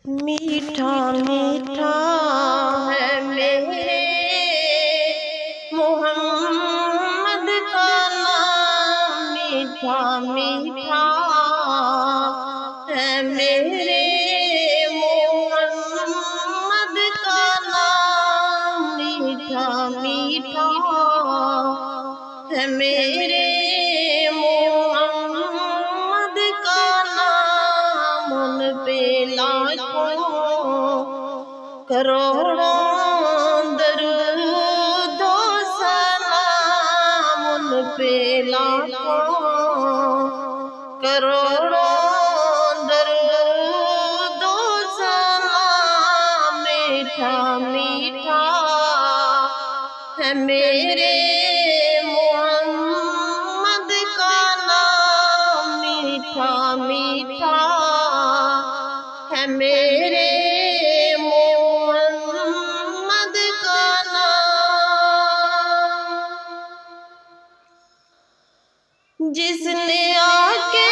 میٹھا میٹھا ہے میرے محمد کا نام، میٹھا میٹھا ہے میرے محمد کا نام، میٹھا میٹھا ہے میرے محمد کا نام، ان پہ لاکھوں کروڑوں درود و سلام، ان پہ لاکھوں کروڑوں درود و سلام، میٹھا میٹھا ہے میرے محمد کا نام، میٹھا میٹھا ہے میرے محمد کا نام، جس نے آ کے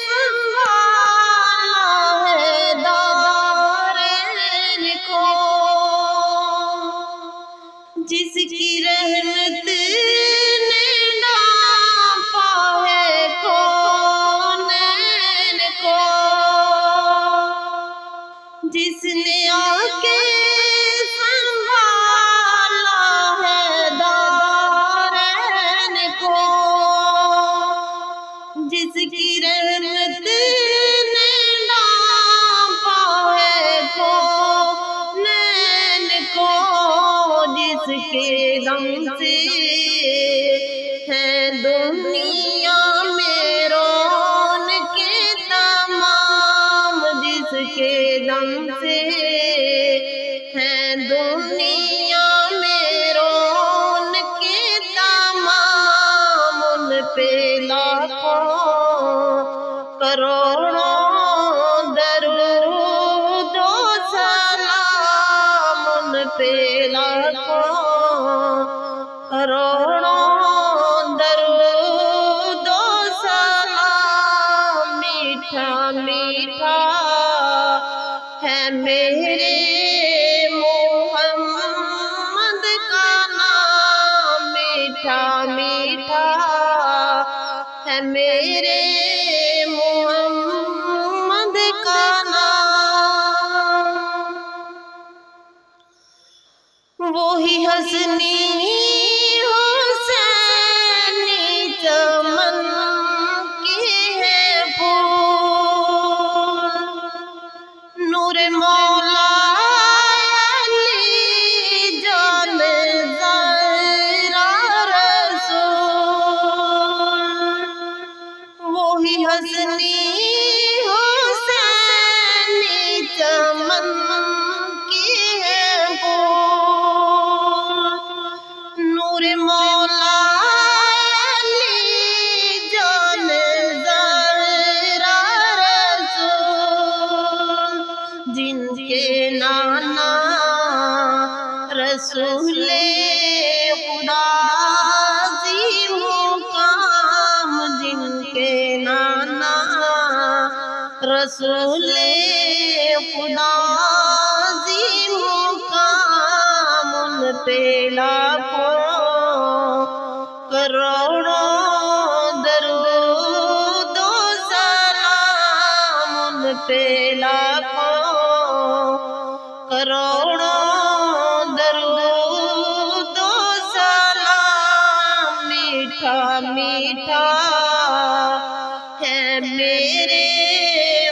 سنبھالا ہے دارین کو، جس کی رحمت نے ڈھانپا ہے کونین کو، جس نے آ کے سنبھالا ہے دارین کو، جس کی رحمت نے ڈھانپا ہے کونین کو، جس کے دم سے ہے دنیا میں رونقیں تمام، جس کے دم سے ہے دنیا میں رونقیں تمام، ان پہ لاکھوں کروڑوں درود و سلام، ان پہ لاکھوں کروڑوں درود و سلام، میٹھا میٹھا ہے میرے محمد کا نام، میٹھا میٹھا ہے میرے محمد کا نام، وہی حسنی حسینی چمن کے ہیں پھول، نور مولا علی جان زہرا رسول، وہی حسنی حسینی چمن کے ہیں پھول، نور مولا علی جان زہرا رسول، جن کے نانا رسول خدا عظیم مقام، جن کے نانا رسول خدا عظیم مقام، ان پہ لاکھوں کروڑوں درود و سلام، ان پہ لاکھوں کروڑوں درود و سلام، میٹھا میٹھا ہے میرے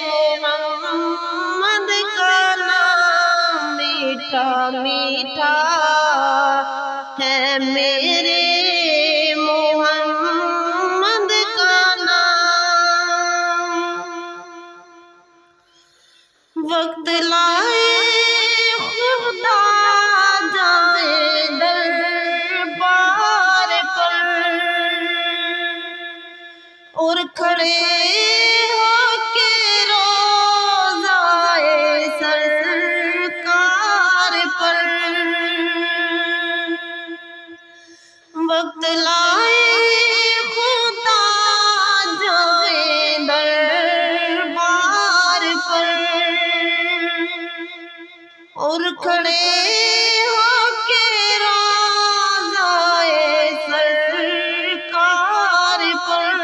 محمد کا نام، میٹھا میٹھا ہے میرے محمد کا نام، وقت لائے خدا جائے دربار پر، اور کھڑے ہو کے روضائے سرکار پر، وقت لائے خدا جائے دربار پر، اور کھڑے ہو کے روضائے سرکار پر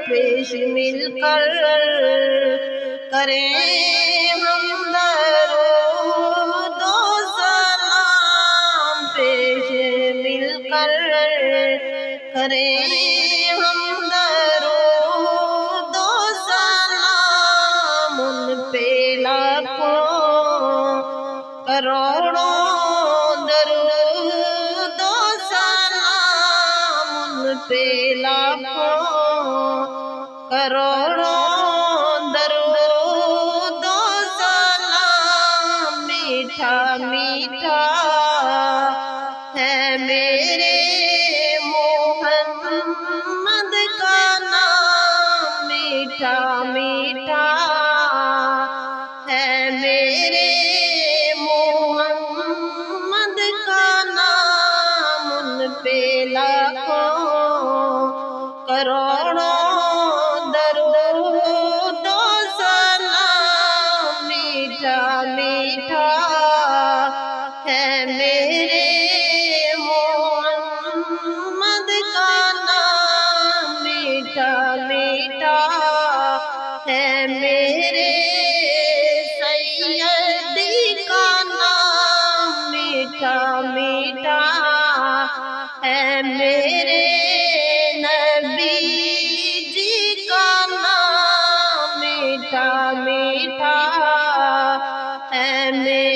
پیش مل کر کریں ہم درود و سلام، پیش مل کر کریں ہم درود و سلام، ان پہ لاکھوں کروڑوں درود و سلام، ان پہ لاکھوں کروڑوں درود و سلام۔ میٹھا میٹھا ہے میرے محمد کا نام، میٹھا میٹھا ہے میرے محمد کا نام، ان پہ لاکھوں کروڑوں درود و سلام۔ میٹھا میٹھا ہے میرے محمد کا نام، میٹھا میٹھا ہے میرے سیدی کا نام، میٹھا میٹھا ہے میرے نبی جی کا نام، میٹھا میٹھا ہے میرے